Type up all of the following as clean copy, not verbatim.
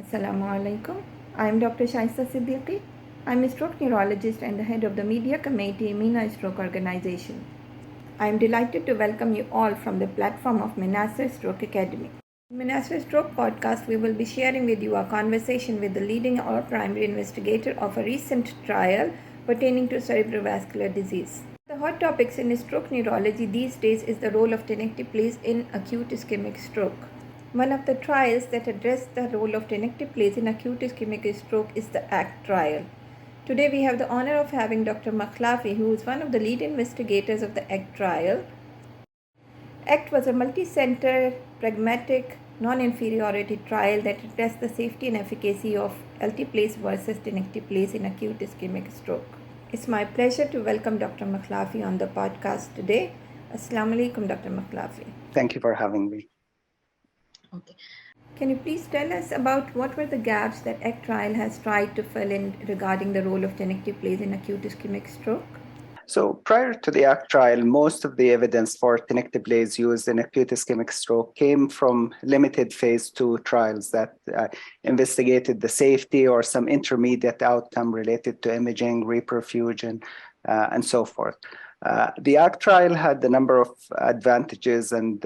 Assalamu alaikum. I am Dr. Shaista Siddiqui. I am a stroke neurologist and the head of the media committee MENA Stroke Organization. I am delighted to welcome you all from the platform of MENASO Stroke Academy. In MENASO Stroke podcast, we will be sharing with you a conversation with the leading or primary investigator of a recent trial pertaining to cerebrovascular disease. The hot topics in stroke neurology these days is the role of tenecteplase in acute ischemic stroke. One of the trials that addressed the role of tenecteplase in acute ischemic stroke is the ACT trial. Today we have the honor of having Dr. Almekhlafi, who is one of the lead investigators of the ACT trial. ACT was a multicentre, pragmatic, non-inferiority trial that addressed the safety and efficacy of alteplase versus tenecteplase in acute ischemic stroke. It's my pleasure to welcome Dr. Almekhlafi on the podcast today. Assalamu alaikum, Dr. Almekhlafi. Thank you for having me. Okay. Can you please tell us about what were the gaps that ACT trial has tried to fill in regarding the role of tenecteplase in acute ischemic stroke? So prior to the ACT trial, most of the evidence for tenecteplase used in acute ischemic stroke came from limited phase 2 trials that investigated the safety or some intermediate outcome related to imaging, reperfusion, and so forth. The ACT trial had a number of advantages and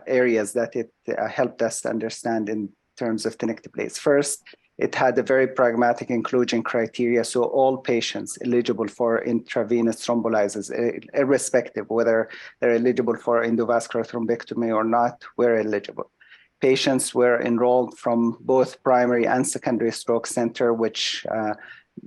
areas that it helped us understand in terms of tenecteplase. First, it had a very pragmatic inclusion criteria, so all patients eligible for intravenous thrombolysis, irrespective whether they're eligible for endovascular thrombectomy or not, were eligible. Patients were enrolled from both primary and secondary stroke center, which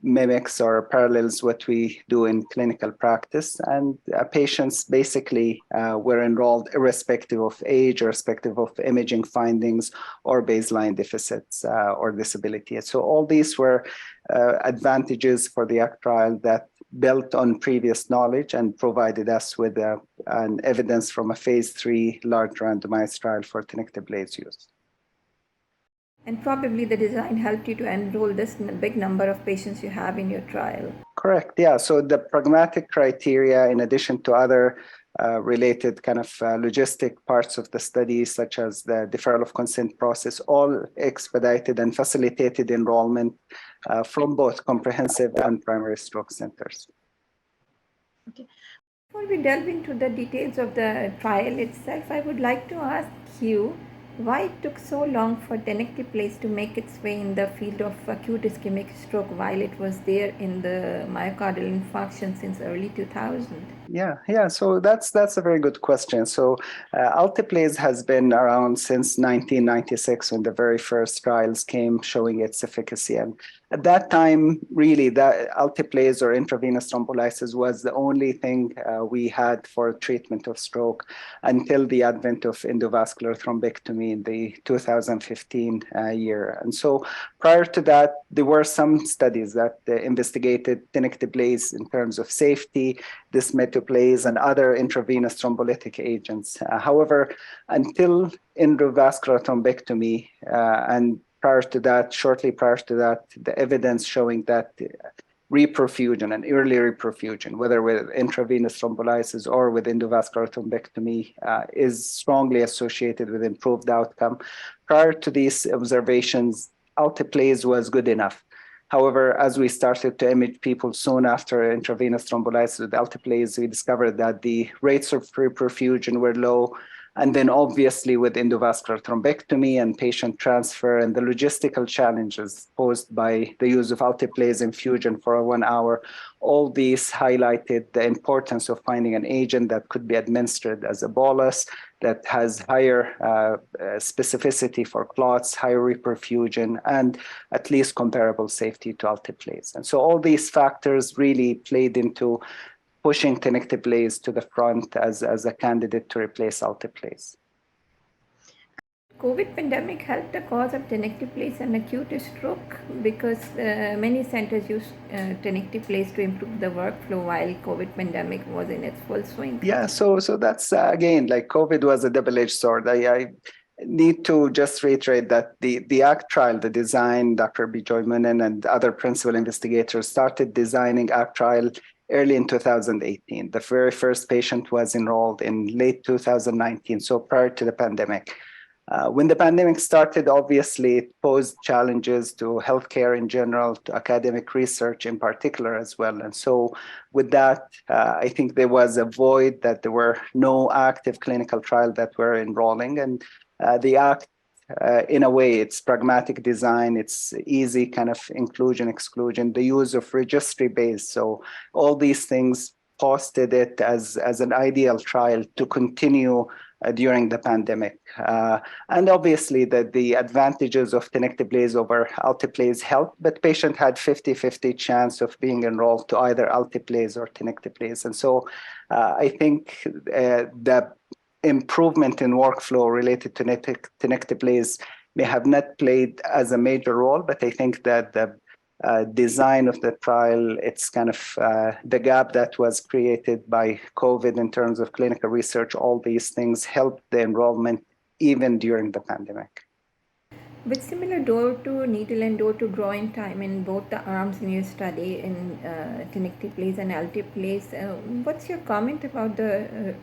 mimics or parallels what we do in clinical practice. And patients basically were enrolled irrespective of age, irrespective of imaging findings or baseline deficits or disability. So all these were advantages for the ACT trial that built on previous knowledge and provided us with an evidence from a phase 3 large randomized trial for tenecteplase use. And probably the design helped you to enroll this big number of patients you have in your trial. Correct, yeah. So the pragmatic criteria, in addition to other related kind of logistic parts of the study, such as the deferral of consent process, all expedited and facilitated enrollment from both comprehensive and primary stroke centers. Okay. Before we delve into the details of the trial itself, I would like to ask you why it took so long for tenecteplase to make its way in the field of acute ischemic stroke while it was there in the myocardial infarction since early 2000? Yeah. So that's a very good question. So alteplase has been around since 1996 when the very first trials came showing its efficacy. And at that time, really, that alteplase or intravenous thrombolysis was the only thing we had for treatment of stroke until the advent of endovascular thrombectomy in the 2015 year. And so prior to that, there were some studies that investigated tenecteplase in terms of safety, dismetoplase, and other intravenous thrombolytic agents. However, until endovascular thrombectomy and shortly prior to that, the evidence showing that reperfusion and early reperfusion, whether with intravenous thrombolysis or with endovascular thrombectomy, is strongly associated with improved outcome. Prior to these observations, alteplase was good enough. However, as we started to image people soon after intravenous thrombolysis with alteplase, we discovered that the rates of reperfusion were low. And then obviously with endovascular thrombectomy and patient transfer and the logistical challenges posed by the use of alteplase infusion for 1 hour, all these highlighted the importance of finding an agent that could be administered as a bolus that has higher specificity for clots, higher reperfusion, and at least comparable safety to alteplase. And so all these factors really played into pushing tenecteplase to the front as a candidate to replace alteplase. COVID pandemic helped the cause of tenecteplase and acute stroke because many centers use tenecteplase to improve the workflow while COVID pandemic was in its full swing. Yeah, so that's again, like COVID was a double-edged sword. I need to just reiterate that the ACT trial, the design, Dr. Bijoy Menon and other principal investigators started designing ACT trial early in 2018. The very first patient was enrolled in late 2019, so prior to the pandemic. When the pandemic started, obviously, it posed challenges to healthcare in general, to academic research in particular as well. And so with that, I think there was a void that there were no active clinical trials that were enrolling. And the ACT, in a way, it's pragmatic design, it's easy kind of inclusion, exclusion, the use of registry-based. So all these things posted it as an ideal trial to continue during the pandemic. And obviously the advantages of tenecteplase over alteplase helped, but patient had 50-50 chance of being enrolled to either alteplase or tenecteplase. And so I think the improvement in workflow related to tenecteplase may have not played as a major role, but I think that the design of the trial, it's kind of the gap that was created by COVID in terms of clinical research, all these things helped the enrollment even during the pandemic. With similar door to needle and door to groin time in both the arms in your study in tenecteplase and alteplase, what's your comment about the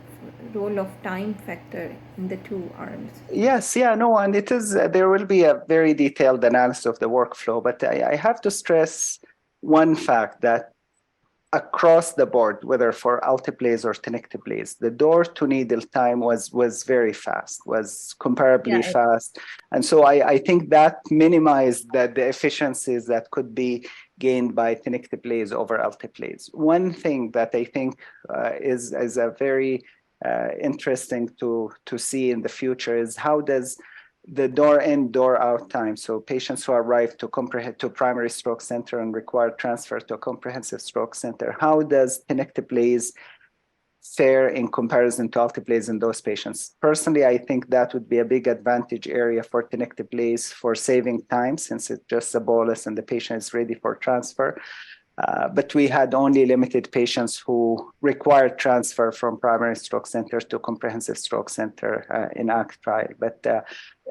role of time factor in the two arms? Yes, yeah, no, and it is, there will be a very detailed analysis of the workflow, but I have to stress one fact that across the board, whether for alteplase or tenecteplase, the door to needle time was very fast, was comparably fast. And so I think that minimized the efficiencies that could be gained by tenecteplase over alteplase. One thing that I think is a very interesting to see in the future is how does the door in, door out time. So patients who arrive to primary stroke center and require transfer to a comprehensive stroke center, how does tenecteplase fare in comparison to alteplase in those patients? Personally, I think that would be a big advantage area for tenecteplase for saving time, since it's just a bolus and the patient is ready for transfer. But we had only limited patients who required transfer from primary stroke center to comprehensive stroke center in ACT trial. But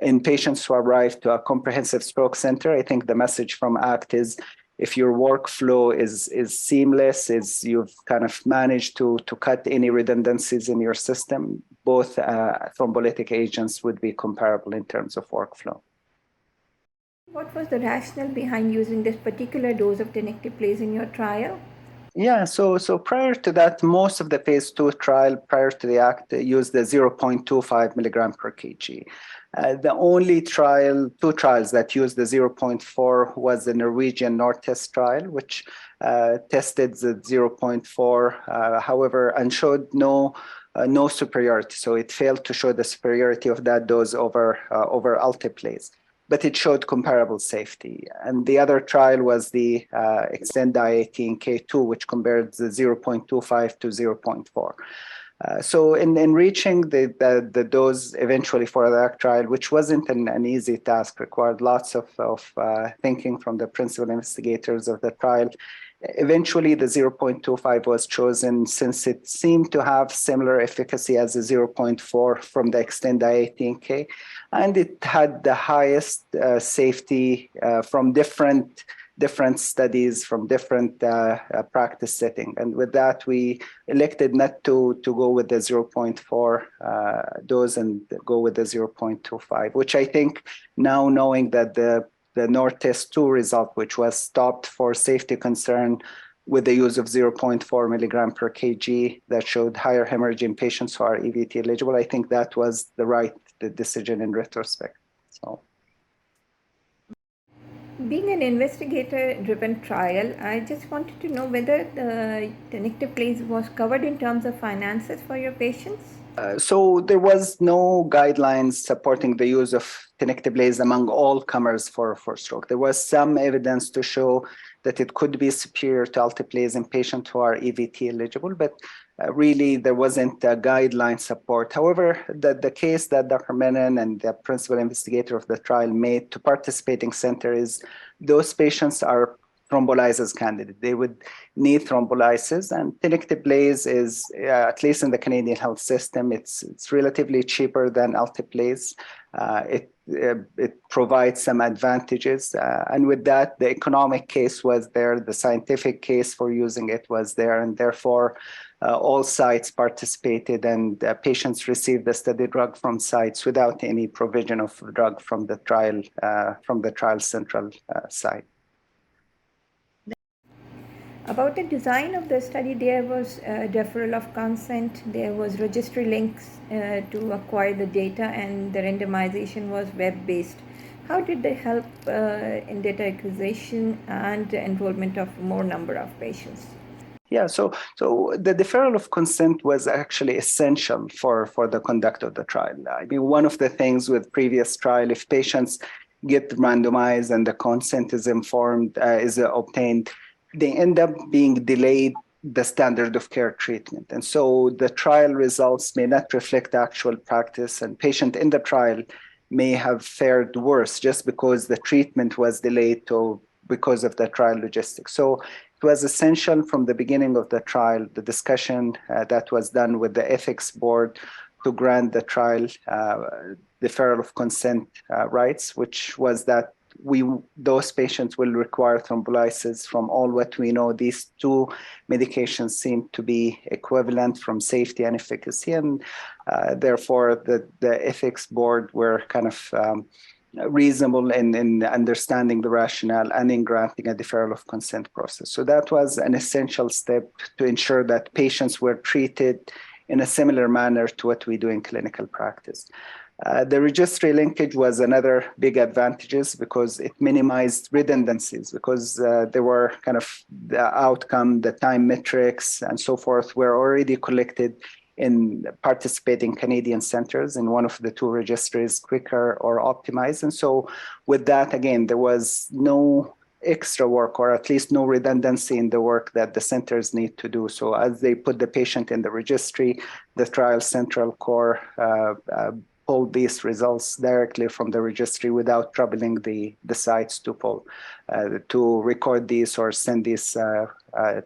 in patients who arrive to a comprehensive stroke center, I think the message from ACT is if your workflow is seamless, is you've kind of managed to cut any redundancies in your system, both thrombolytic agents would be comparable in terms of workflow. What was the rationale behind using this particular dose of tenecteplase in your trial? Yeah, so prior to that, most of the phase 2 trial prior to the ACT used the 0.25 milligram per kg. The only two trials that used the 0.4 was the Norwegian NORTEST trial, which tested the 0.4, however, and showed no superiority. So it failed to show the superiority of that dose over alteplase, but it showed comparable safety. And the other trial was the Extend-I-18K2, which compared the 0.25 to 0.4. So in reaching the dose eventually for the ACT trial, which wasn't an easy task, required lots of thinking from the principal investigators of the trial, eventually the 0.25 was chosen since it seemed to have similar efficacy as the 0.4 from the Extend-I-18K, and it had the highest safety from different studies from different practice setting. And with that, we elected not to go with the 0.4 dose and go with the 0.25, which I think now knowing that the NORTEST 2 result, which was stopped for safety concern with the use of 0.4 milligram per kg that showed higher hemorrhage in patients who are EVT eligible, I think that was the right decision in retrospect. So. Being an investigator-driven trial, I just wanted to know whether the tenecteplase was covered in terms of finances for your patients? So there was no guidelines supporting the use of tenecteplase among all comers for stroke. There was some evidence to show that it could be superior to alteplase in patients who are EVT eligible, but really there wasn't a guideline support. However, the case that Dr. Menon and the principal investigator of the trial made to participating center is those patients are thrombolysis candidate. They would need thrombolysis, and tenecteplase is, at least in the Canadian health system, it's relatively cheaper than alteplase. It provides some advantages, and with that, the economic case was there, the scientific case for using it was there, and therefore, all sites participated, and patients received the study drug from sites without any provision of drug from the trial central site. About the design of the study, there was deferral of consent, there was registry links to acquire the data, and the randomization was web-based. How did they help in data acquisition and enrollment of more number of patients? Yeah, so the deferral of consent was actually essential for the conduct of the trial. I mean, one of the things with previous trial, if patients get randomized and the consent is obtained, they end up being delayed the standard of care treatment. And so the trial results may not reflect actual practice, and patient in the trial may have fared worse just because the treatment was delayed because of the trial logistics. So it was essential from the beginning of the trial, the discussion that was done with the ethics board to grant the trial deferral of consent rights, which was that those patients will require thrombolysis. From all what we know, these two medications seem to be equivalent from safety and efficacy, and therefore the ethics board were kind of reasonable in understanding the rationale and in granting a deferral of consent process. So that was an essential step to ensure that patients were treated in a similar manner to what we do in clinical practice. The registry linkage was another big advantages because it minimized redundancies, because there were kind of the outcome, the time metrics, and so forth were already collected in participating Canadian centers in one of the two registries, Quicker or Optimize. And so with that, again, there was no extra work, or at least no redundancy in the work that the centers need to do. So as they put the patient in the registry, the trial central core pull these results directly from the registry without troubling the sites to record these or send these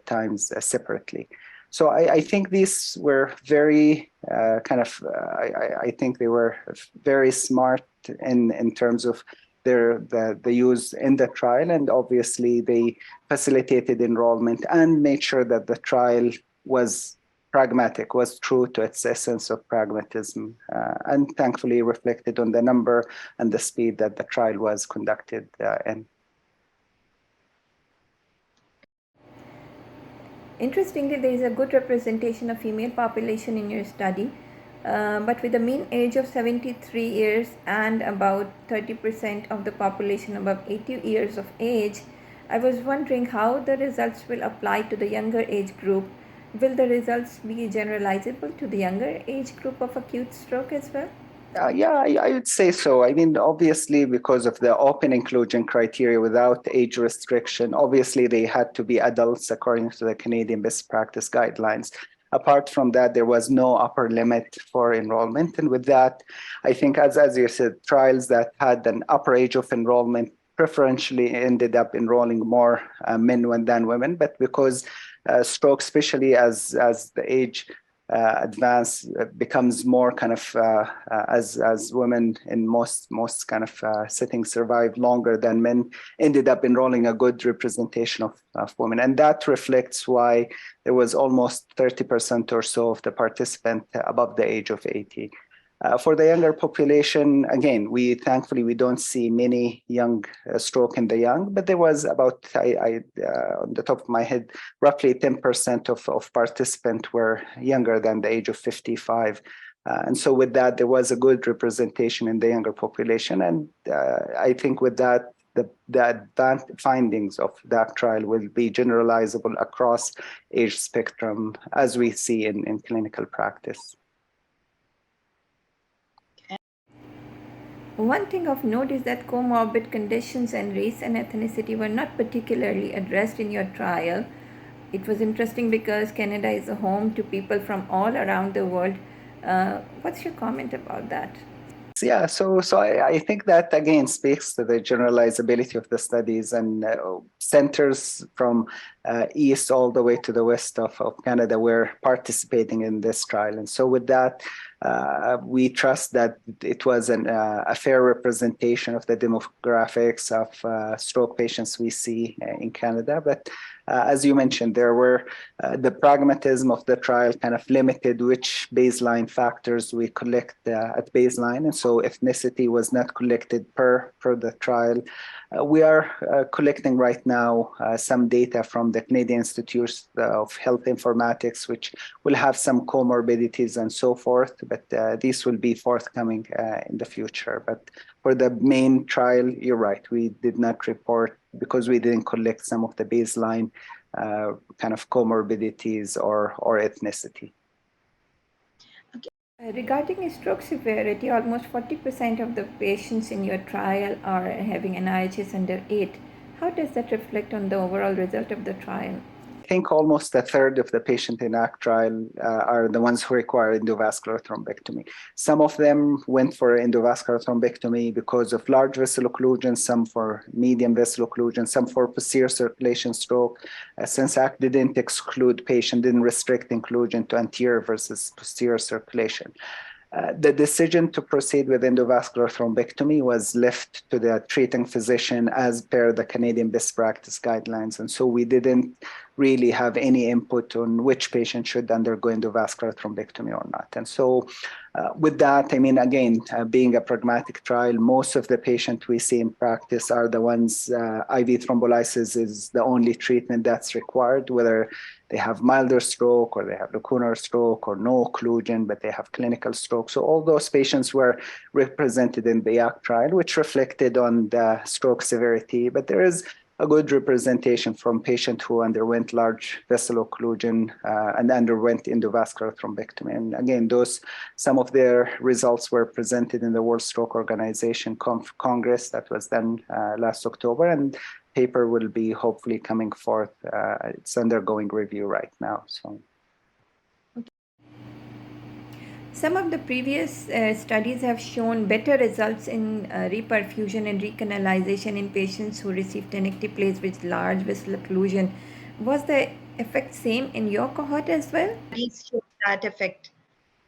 times separately. So I think these were very I think they were very smart in terms of the use in the trial, and obviously they facilitated enrollment and made sure that the trial was pragmatic, was true to its essence of pragmatism, and thankfully reflected on the number and the speed that the trial was conducted in. Interestingly, there is a good representation of female population in your study, but with a mean age of 73 years and about 30% of the population above 80 years of age, I was wondering how the results will apply to the younger age group. Will the results be generalizable to the younger age group of acute stroke as well? Yeah, I would say so. I mean, obviously, because of the open inclusion criteria without age restriction, obviously they had to be adults according to the Canadian best practice guidelines. Apart from that, there was no upper limit for enrollment. And with that, I think, as you said, trials that had an upper age of enrollment preferentially ended up enrolling more men than women. But because stroke, especially as the age advance becomes more kind of as women in most kind of settings survive longer than men, ended up enrolling a good representation of women, and that reflects why there was almost 30% or so of the participant above the age of 80. For the younger population, again, thankfully we don't see many young stroke in the young, but there was about, on the top of my head, roughly 10% of participants were younger than the age of 55. And so with that, there was a good representation in the younger population. And I think with that, the findings of that trial will be generalizable across age spectrum as we see in clinical practice. One thing of note is that comorbid conditions and race and ethnicity were not particularly addressed in your trial. It was interesting because Canada is a home to people from all around the world. What's your comment about that? Yeah, so I think that again speaks to the generalizability of the studies, and centers from east all the way to the west of Canada were participating in this trial. And so with that, We trust that it was a fair representation of the demographics of stroke patients we see in Canada. But as you mentioned, there were the pragmatism of the trial kind of limited which baseline factors we collect at baseline. And so ethnicity was not collected per the trial. We are collecting right now some data from the Canadian Institute of Health Informatics, which will have some comorbidities and so forth, but these will be forthcoming in the future. But for the main trial, you're right, we did not report because we didn't collect some of the baseline kind of comorbidities or ethnicity. Regarding stroke severity, almost 40% of the patients in your trial are having an IHS under 8. How does that reflect on the overall result of the trial? I think almost a third of the patients in ACT trial are the ones who require endovascular thrombectomy. Some of them went for endovascular thrombectomy because of large vessel occlusion, some for medium vessel occlusion, some for posterior circulation stroke. Since ACT didn't exclude patient, didn't restrict inclusion to anterior versus posterior circulation. The decision to proceed with endovascular thrombectomy was left to the treating physician as per the Canadian best practice guidelines. And so we didn't really have any input on which patient should undergo endovascular thrombectomy or not. And so with that, I mean, again, being a pragmatic trial, most of the patients we see in practice are the ones IV thrombolysis is the only treatment that's required, whether they have milder stroke or they have lacunar stroke or no occlusion, but they have clinical stroke. So all those patients were represented in the ACT trial, which reflected on the stroke severity. But there is a good representation from patients who underwent large vessel occlusion and underwent endovascular thrombectomy. And again, some of their results were presented in the World Stroke Organization Congress that was done last October, and paper will be hopefully coming forth. It's undergoing review right now. So. Some of the previous studies have shown better results in reperfusion and recanalization in patients who received tenecteplase with large vessel occlusion. Was the effect same in your cohort as well? Studies show that effect.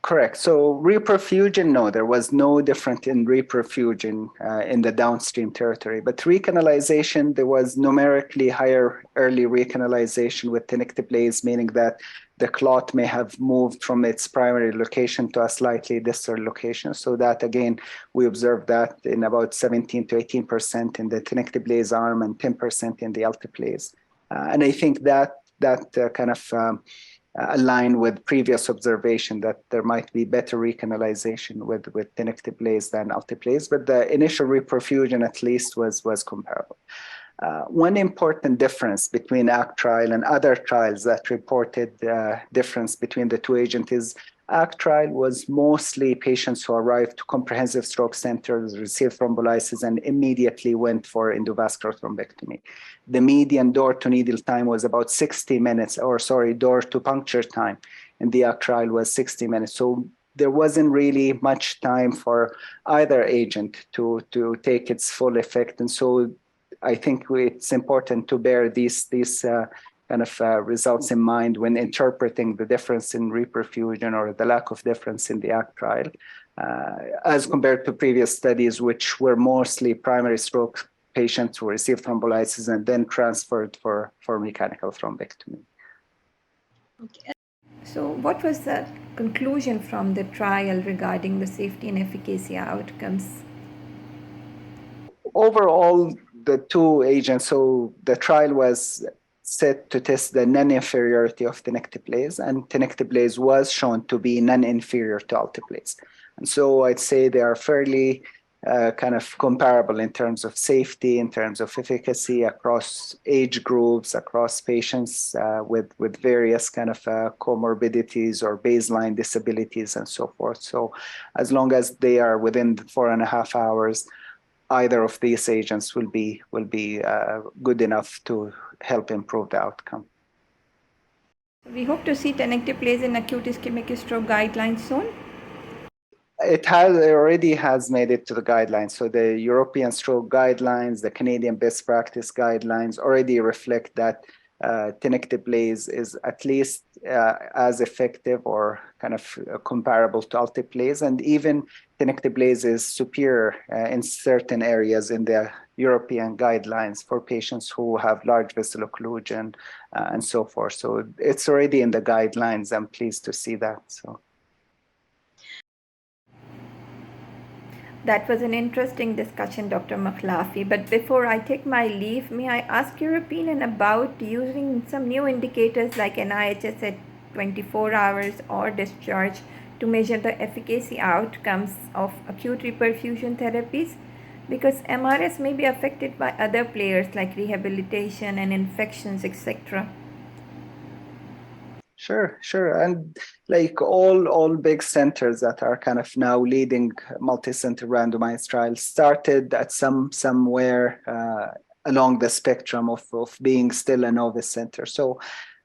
Correct. So reperfusion, no, there was no difference in reperfusion in the downstream territory. But recanalization, there was numerically higher early recanalization with tenecteplase, meaning that the clot may have moved from its primary location to a slightly distal location. So that, again, we observed that in about 17 to 18% in the tenecteplase arm and 10% in the alteplase. And I think that kind of align with previous observation that there might be better recanalization with tenecteplase than alteplase, but the initial reperfusion at least was comparable. One important difference between ACT trial and other trials that reported difference between the two agents is ACT trial was mostly patients who arrived to comprehensive stroke centers, received thrombolysis, and immediately went for endovascular thrombectomy. The median door to needle time was about 60 minutes, door to puncture time in the ACT trial was 60 minutes. So there wasn't really much time for either agent to take its full effect. And so I think it's important to bear these kind of results in mind when interpreting the difference in reperfusion or the lack of difference in the ACT trial, as compared to previous studies, which were mostly primary stroke patients who received thrombolysis and then transferred for mechanical thrombectomy. Okay. So what was the conclusion from the trial regarding the safety and efficacy outcomes? Overall, the two agents, so the trial was set to test the non-inferiority of tenecteplase, and tenecteplase was shown to be non-inferior to alteplase. And so I'd say they are fairly kind of comparable in terms of safety, in terms of efficacy across age groups, across patients with various kind of comorbidities or baseline disabilities and so forth. So as long as they are within 4.5 hours, either of these agents will be good enough to help improve the outcome. We hope to see tenecteplase in acute ischemic stroke guidelines soon. It already has made it to the guidelines. So the European stroke guidelines, the Canadian best practice guidelines already reflect that tenecteplase is at least as effective or kind of comparable to alteplase, and even tenecteplase is superior in certain areas in the European guidelines for patients who have large vessel occlusion and so forth. So it's already in the guidelines. I'm pleased to see that. So. That was an interesting discussion, Dr. Almekhlafi. But before I take my leave, may I ask your opinion about using some new indicators like NIHS at 24 hours or discharge to measure the efficacy outcomes of acute reperfusion therapies? Because MRS may be affected by other players like rehabilitation and infections, etc. Sure. And like all big centers that are kind of now leading multicenter randomized trials started at somewhere along the spectrum of being still a novice center. So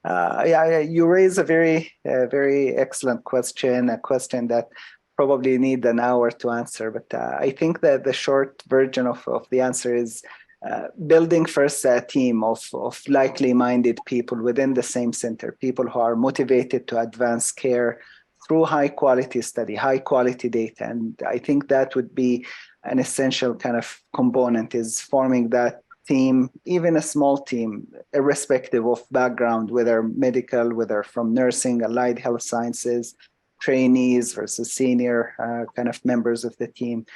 you raise a very excellent question, a question that probably need an hour to answer. But I think that the short version of the answer is building first a team of likely-minded people within the same center, people who are motivated to advance care through high-quality study, high-quality data. And I think that would be an essential kind of component, is forming that team, even a small team, irrespective of background, whether medical, whether from nursing, allied health sciences, trainees versus senior kind of members of the team.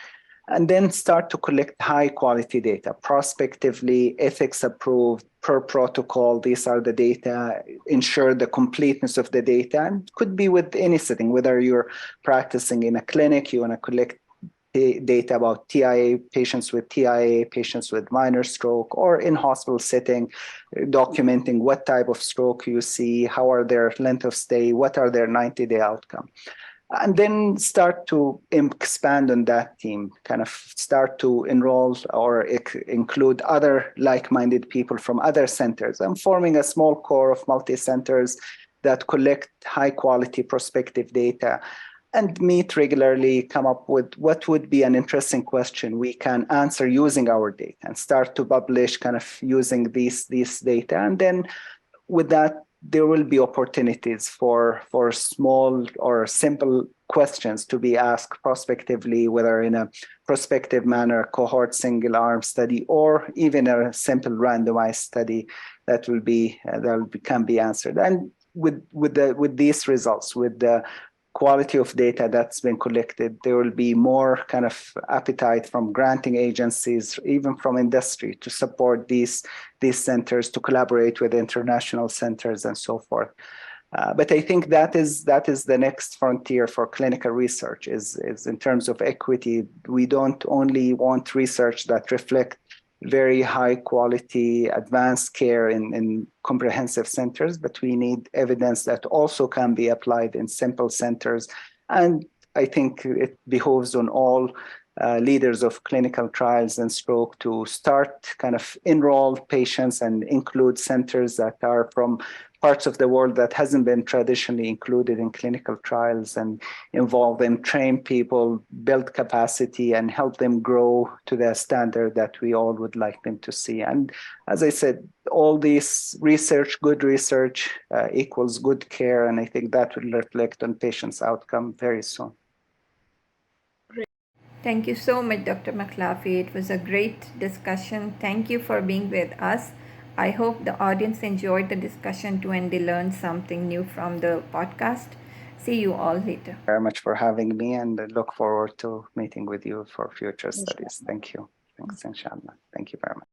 And then start to collect high quality data, prospectively, ethics approved, per protocol. These are the data, ensure the completeness of the data, and could be with any setting, whether you're practicing in a clinic, you want to collect data about TIA, patients with TIA, patients with minor stroke, or in hospital setting, documenting what type of stroke you see, how are their length of stay, what are their 90-day outcome. And then start to expand on that team, kind of start to enroll or include other like-minded people from other centers, and forming a small core of multi-centers that collect high-quality prospective data and meet regularly, come up with what would be an interesting question we can answer using our data, and start to publish kind of using these data. And then with that, there will be opportunities for small or simple questions to be asked prospectively, whether in a prospective manner, cohort single arm study, or even a simple randomized study that can be answered. And with these results, with the quality of data that's been collected, there will be more kind of appetite from granting agencies, even from industry, to support these centers, to collaborate with international centers and so forth. But I think that is the next frontier for clinical research, is in terms of equity. We don't only want research that reflect very high quality advanced care in comprehensive centers, but we need evidence that also can be applied in simple centers. And I think it behoves on all leaders of clinical trials and stroke to start kind of enroll patients and include centers that are from parts of the world that hasn't been traditionally included in clinical trials, and involve them, train people, build capacity, and help them grow to the standard that we all would like them to see. And as I said, all this research, good research equals good care. And I think that will reflect on patients' outcome very soon. Thank you so much, Dr. Almekhlafi. It was a great discussion. Thank you for being with us. I hope the audience enjoyed the discussion too, and they learned something new from the podcast. See you all later. Very much for having me, and I look forward to meeting with you for future studies. Thank you. Thanks, inshallah. Thank you very much.